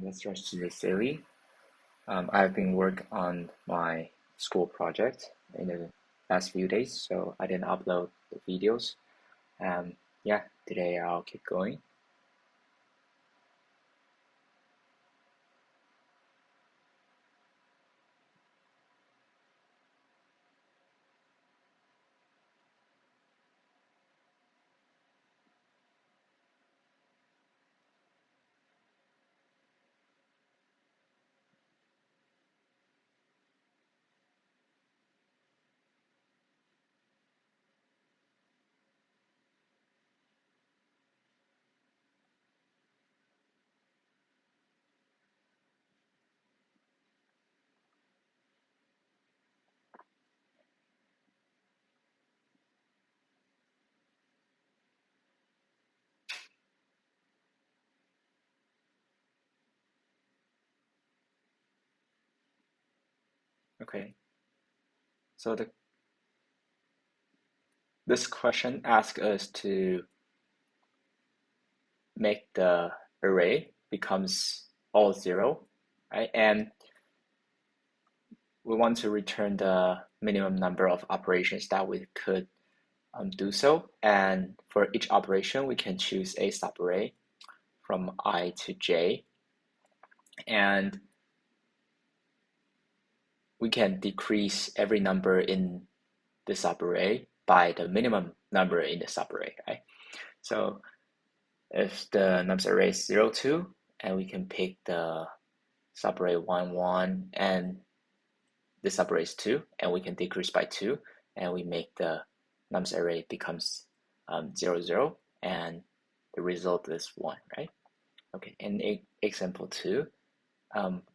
Let's start to the theory. I've been working on my school project in the last few days, so I didn't upload the videos. Yeah, today I'll keep going. Okay, so this question asks us to make the array becomes all zero, right? And we want to return the minimum number of operations that we could do so. And for each operation, we can choose a subarray from I to j, and we can decrease every number in the subarray by the minimum number in the subarray, right? So if the nums array is 0, 2, and we can pick the subarray 1, 1, and the subarray is 2, and we can decrease by 2, and we make the nums array becomes 0, 0, and the result is 1, right? Okay, and example 2,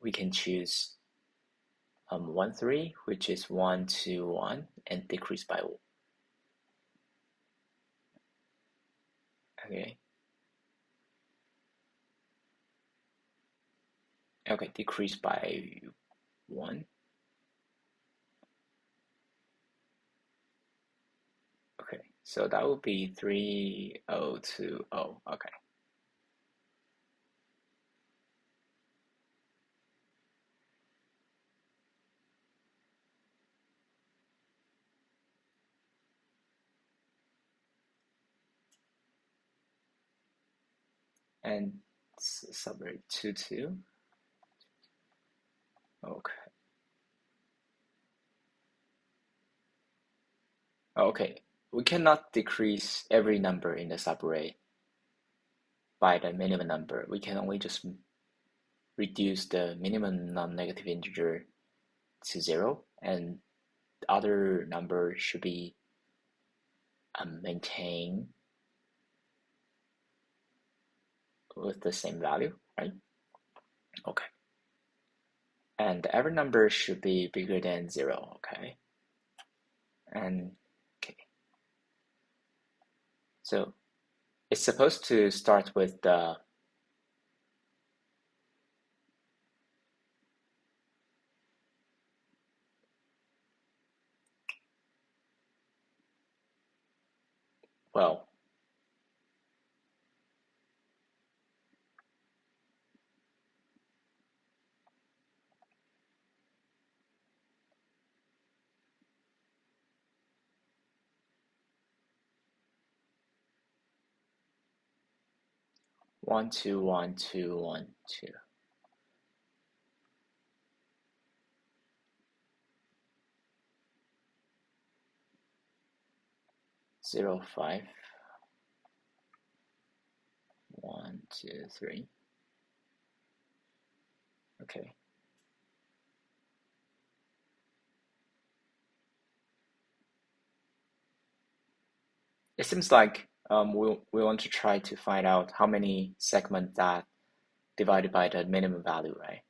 we can choose 1, 3, which is 1, 2, 1, and decrease by 1. Okay, decrease by 1. Okay, so that would be 3020. Okay. And subarray 2, 2. Okay. Okay, we cannot decrease every number in the subarray by the minimum number. We can only just reduce the minimum non-negative integer to 0, and the other number should be maintained with the same value, right? Okay. And every number should be bigger than 0, okay? And okay. So it's supposed to start with the well, 1, 2, 1, 2, 1, 2. 0, 5, 1, 2, 3. Okay. It seems like we want to try to find out how many segments that divided by the minimum value, right?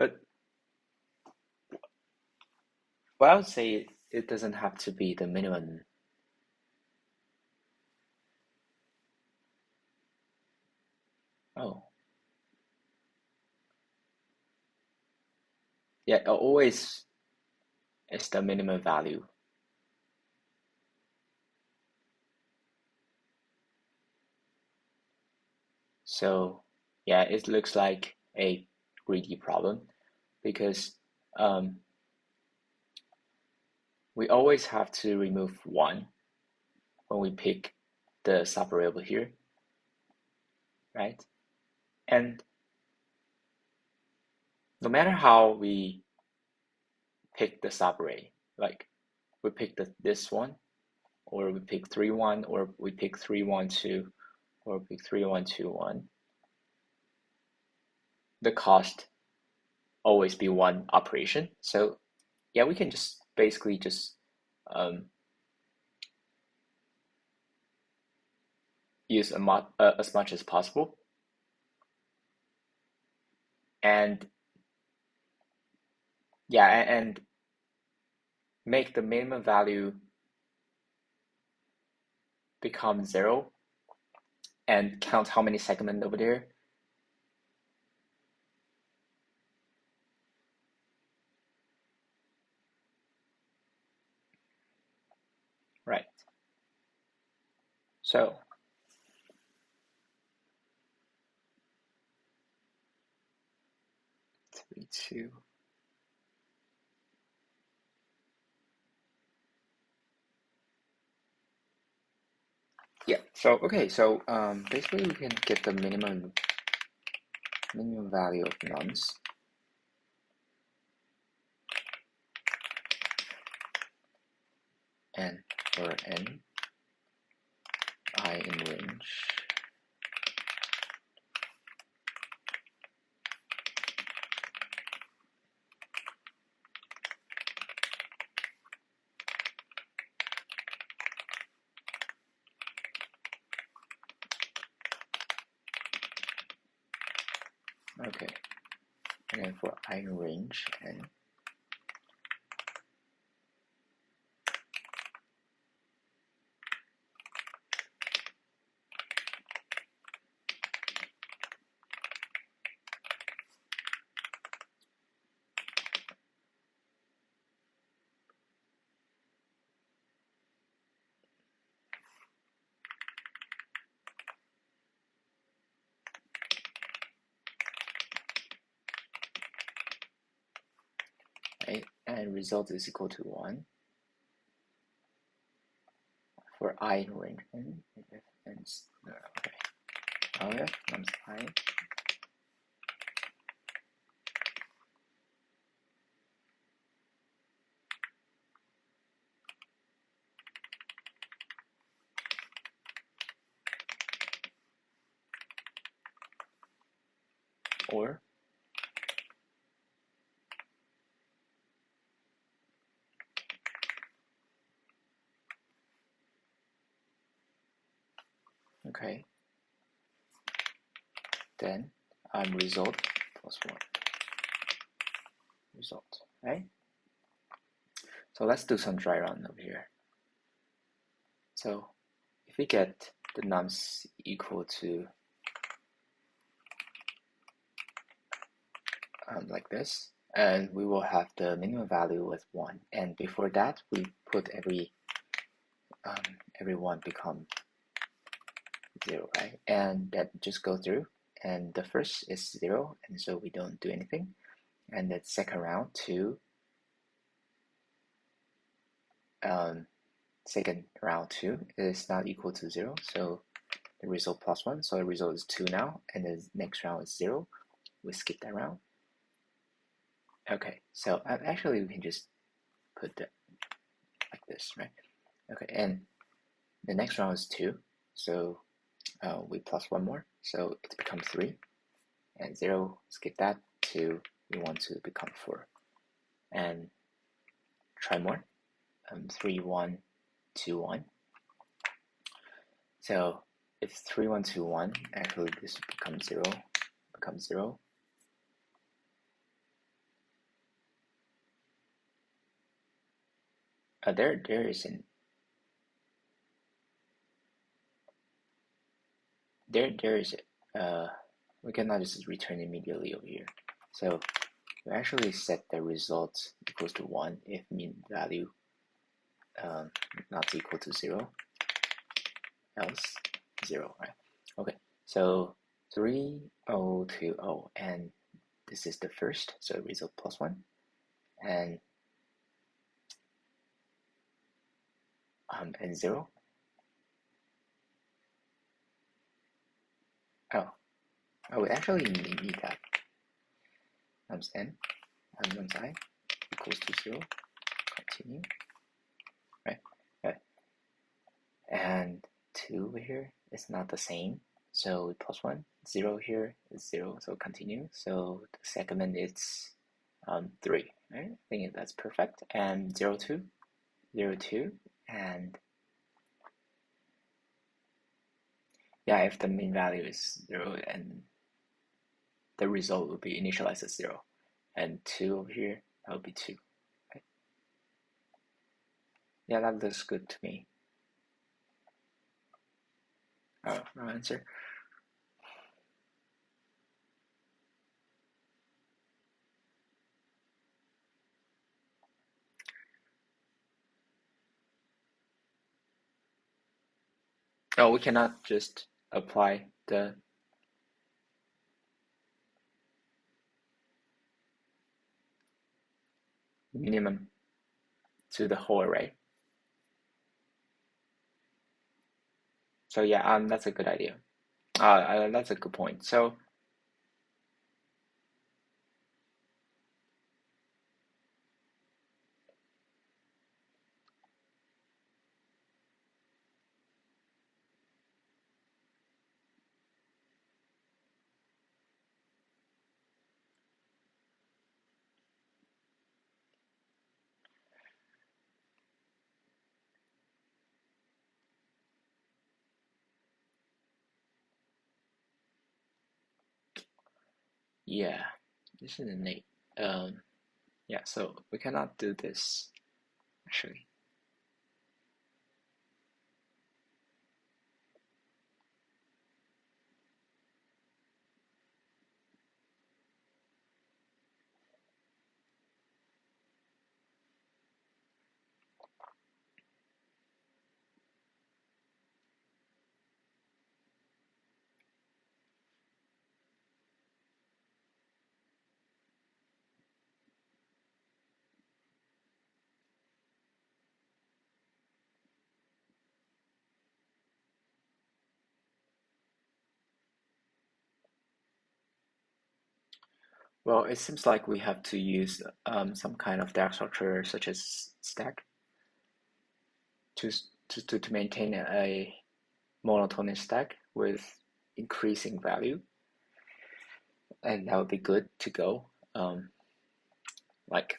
But well, I would say it doesn't have to be the minimum. Oh, yeah, always is the minimum value. So yeah, it looks like a greedy problem because we always have to remove 1 when we pick the subvariable here, right? And no matter how we pick the subarray, like we pick this one, or we pick 3, 1, or we pick 3, 1, 2, or pick 3, 1, 2, 1, the cost always be 1 operation. So yeah, we can just basically just use as much as possible, and yeah, and make the minimum value become 0 and count how many segments over there. Right. So 3, 2. Yeah. So okay. So basically we can get the minimum value of nums. And for n I in range. Okay. And then for I in range n. Right? And result is equal to 1 for I in range n. If n okay. However, nums I. Or okay. Then result plus 1. Result, right? So let's do some dry run over here. So if we get the nums equal to like this, and we will have the minimum value with 1. And before that, we put every one become 0, right? And that just go through. And the first is 0, and so we don't do anything. And the second round, 2. Second round 2 is not equal to 0, so the result plus 1. So the result is 2 now, and the next round is 0. We skip that round. Okay, so actually we can just put that like this, right? Okay, and the next round is 2, so we plus 1 more, so it becomes 3, and 0, skip that, 2, we want to become 4, and try more, 3, 1, 2, 1. So if 3, 1, 2, 1, actually this becomes 0, There isn't. There is we cannot just return immediately over here. So we actually set the result equals to 1 if mean value not equal to 0, else 0, right? Okay, so 3020, and this is the first, so result plus 1, and 0. We actually need that. Nums n, nums I equals to 0, continue, right? And 2 over here is not the same, so plus 1, 0 here is 0, so continue. So the segment is 3, right? I think that's perfect. And 0, 2, 0, 2, and yeah, if the mean value is 0, and the result will be initialized as 0, and 2 over here, that would be 2, right? Yeah, that looks good to me. Oh, no answer. Oh, we cannot just apply the minimum to the whole array. So yeah, that's a good idea. That's a good point. So yeah, this is innate. Yeah, so we cannot do this actually. Well, it seems like we have to use some kind of data structure such as stack to maintain a monotonous stack with increasing value, and that would be good to go. Like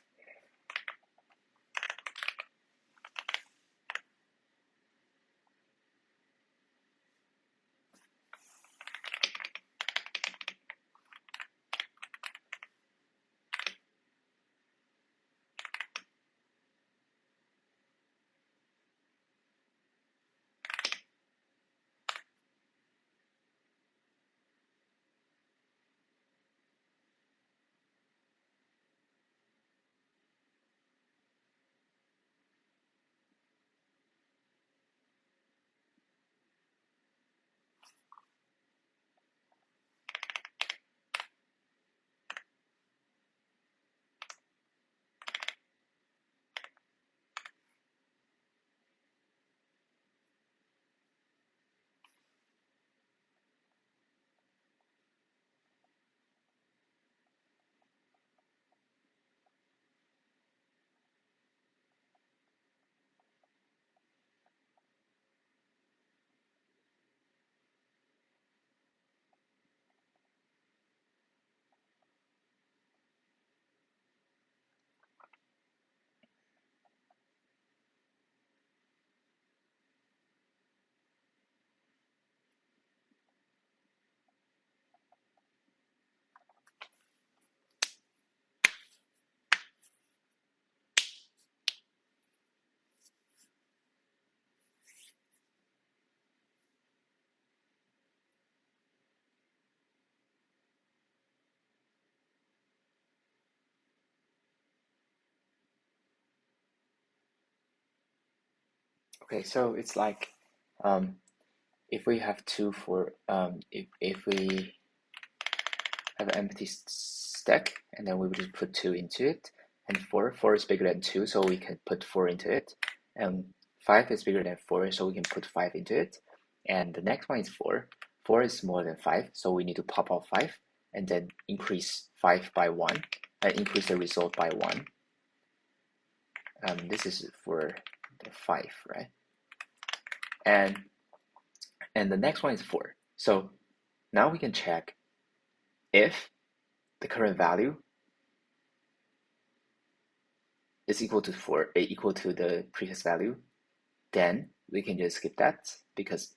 Okay, so it's like if we have if we have an empty stack and then we would just put 2 into it, and 4 is bigger than 2, so we can put 4 into it, and 5 is bigger than 4, so we can put 5 into it, and the next one is 4 is smaller than 5, so we need to pop out 5 and then increase 5 by 1 and increase the result by 1. This is for the 5, right? And the next one is 4. So now we can check if the current value is equal to 4, equal to the previous value, then we can just skip that because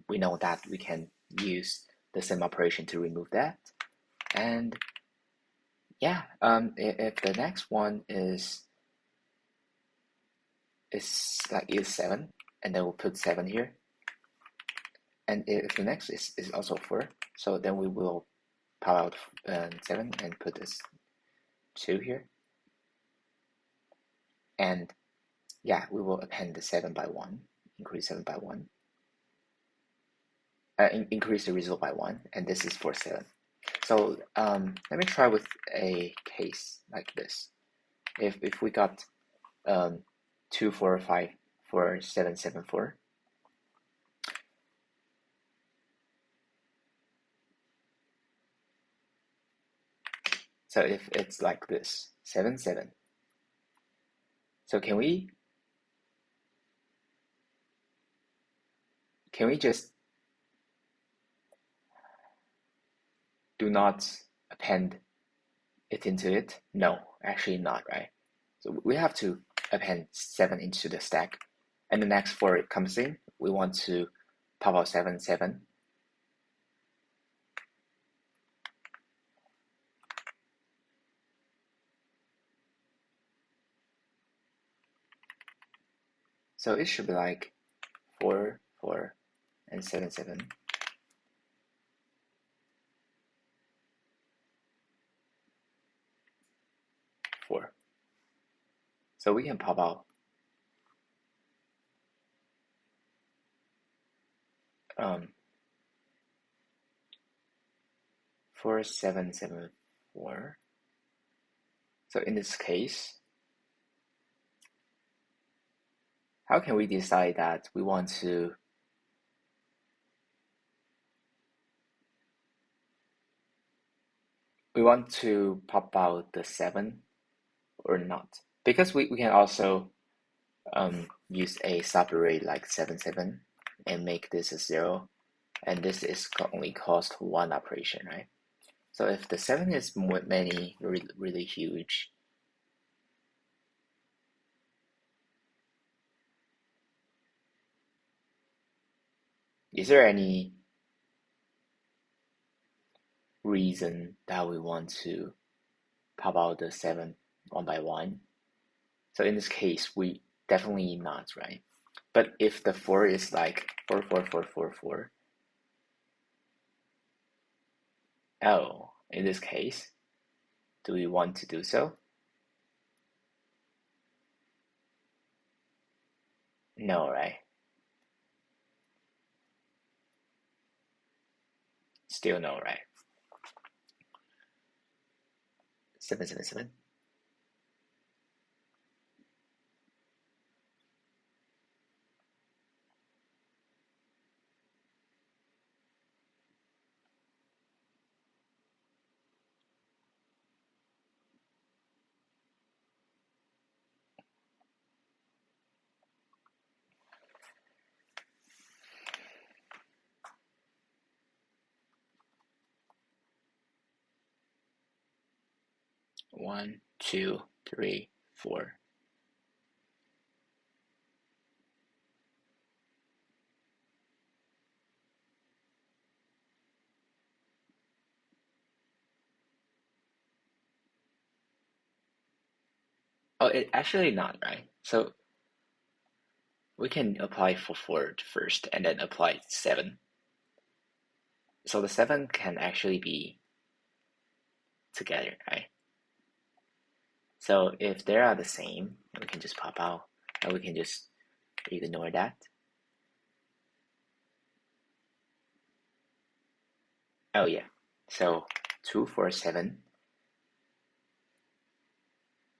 we know that we can use the same operation to remove that. And yeah, if the next one is 7, and then we'll put 7 here. And if the next is also 4, so then we will pop out 7 and put this 2 here. And yeah, we will append the 7 by 1, increase 7 by 1. Increase the result by 1, and this is for 7. So let me try with a case like this. If we got 2, 4, 5, 4, 7, 7, 4. So if it's like this, 7, 7. So can we just do not append it into it? No, actually not, right? So we have to append 7 into the stack, and the next 4 it comes in. We want to pop out 7, 7. So it should be like 4, 4, and 7, 7. 4. So we can pop out 4, 7, 7, 4. So in this case, how can we decide that we want to pop out the 7 or not? Because we can also use a subarray like 7, 7 and make this a 0, and this is only cost 1 operation, right? So if the 7 is really huge, is there any reason that we want to pop out the 7 1 by 1? So in this case, we definitely not, right? But if the 4 is like 4, 4, 4, 4, 4, oh, in this case, do we want to do so? No, right? Still no, right? 7, 7, 7. 1, 2, 3, 4. Oh, it actually not, right? So we can apply for 4 first and then apply 7. So the 7 can actually be together, right? So if they are the same, we can just pop out, and we can just ignore that. Oh yeah, so 2, 4, 7,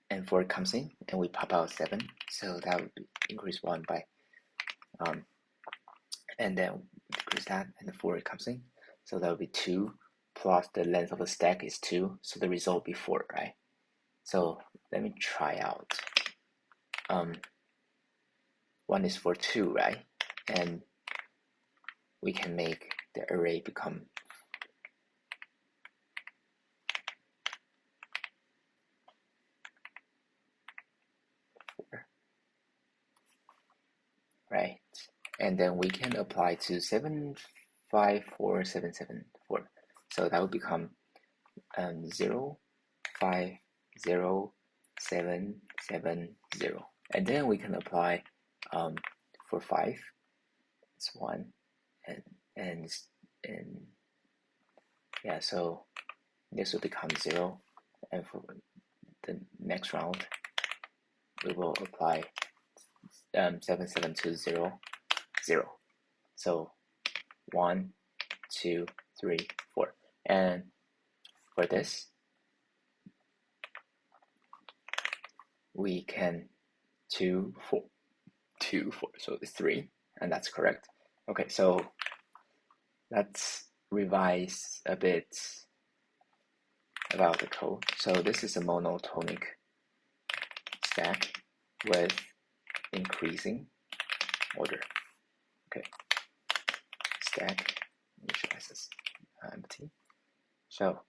and 4 comes in, and we pop out 7, so that would increase 1 by, and then decrease that, and the 4 comes in, so that would be 2 plus the length of the stack is 2, so the result will be 4, right? So let me try out. 1 is for 2, right? And we can make the array become 4, right? And then we can apply to 7, 5, 4, 7, 7, 4. So that will become 0, 5, 0, 7, 7, 0. And then we can apply for 5, it's 1, and yeah, so this will become 0, and for the next round we will apply 7, 7 to 0, 0. So 1, 2, 3, 4. And for this, we can 2, 4, 2, 4. So it's 3, and that's correct. Okay, so let's revise a bit about the code. So this is a monotonic stack with increasing order. Okay, stack initializes empty. So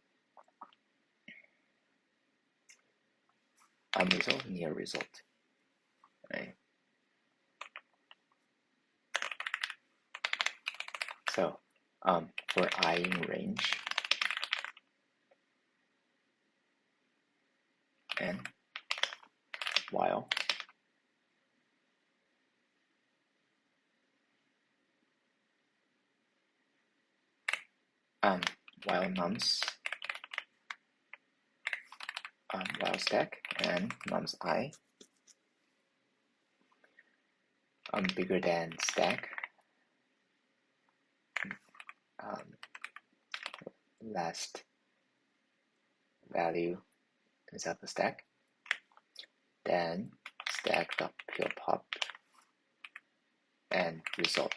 result near result. Right. So for I in range, and while nums while stack and nums I bigger than stack, last value inside the stack, then stack.pop and result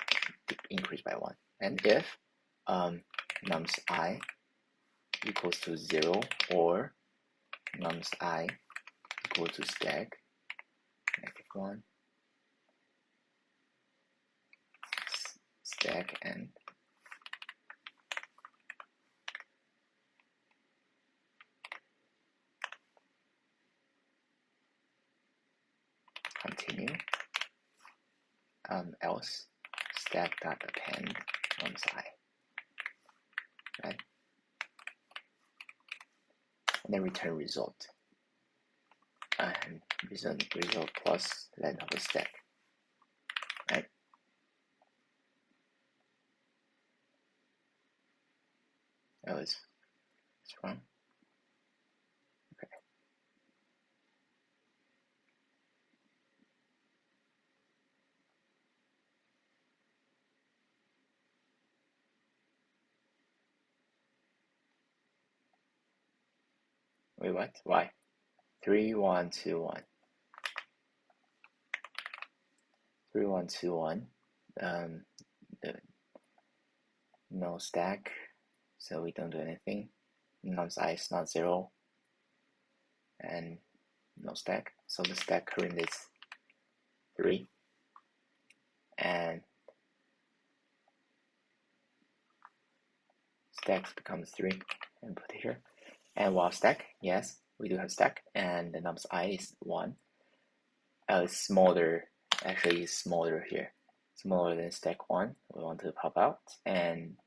increase by 1. And if nums I equals to 0 or nums I equal to stack -1, stack and continue, else stack.append nums I, right? And then return result, and result plus length of the stack, right? Oh, it's wrong. Okay. Wait, what? Why? 3, 1, 2, 1. 3, 1, 2, 1. No stack, so we don't do anything. Nums I is not 0, and no stack, so the stack current is 3, and stacks becomes 3, and put it here. And while stack, yes, we do have stack, and the nums I is 1. It's smaller, actually it's smaller here, smaller than stack 1. We want to pop out, and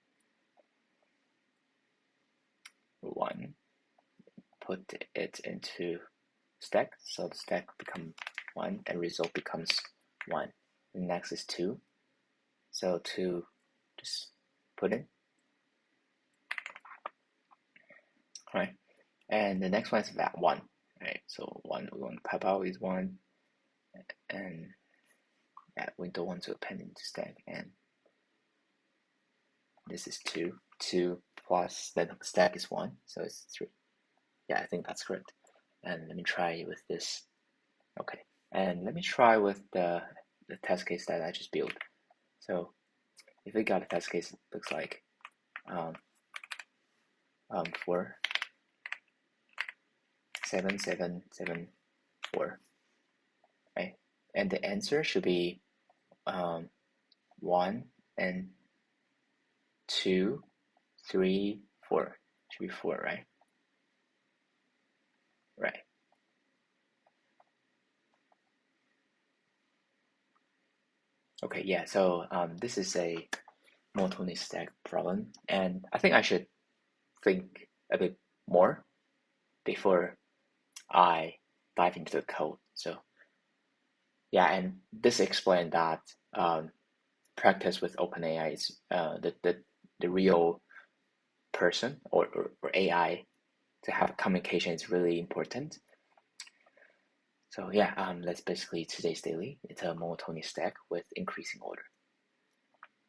1, put it into stack, so the stack becomes 1 and result becomes 1. The next is 2, so 2 just put in. Alright, and the next one is that 1, right? So 1 we want to pop out is 1, and Yeah, we don't want to append into stack, and this is 2. 2 plus the stack is 1, so it's 3. Yeah, I think that's correct. And let me try with this. Okay, and let me try with the test case that I just built. So if we got a test case, it looks like 4 7 7 7 4, right? And the answer should be 1 and 2 3 4. Should be 4, right? Right. Okay, yeah, so this is a monotony stack problem, and I think I should think a bit more before I dive into the code. So yeah, and this explained that practice with OpenAI is the real person or AI to have communication is really important. So yeah, that's basically today's daily. It's a monotony stack with increasing order.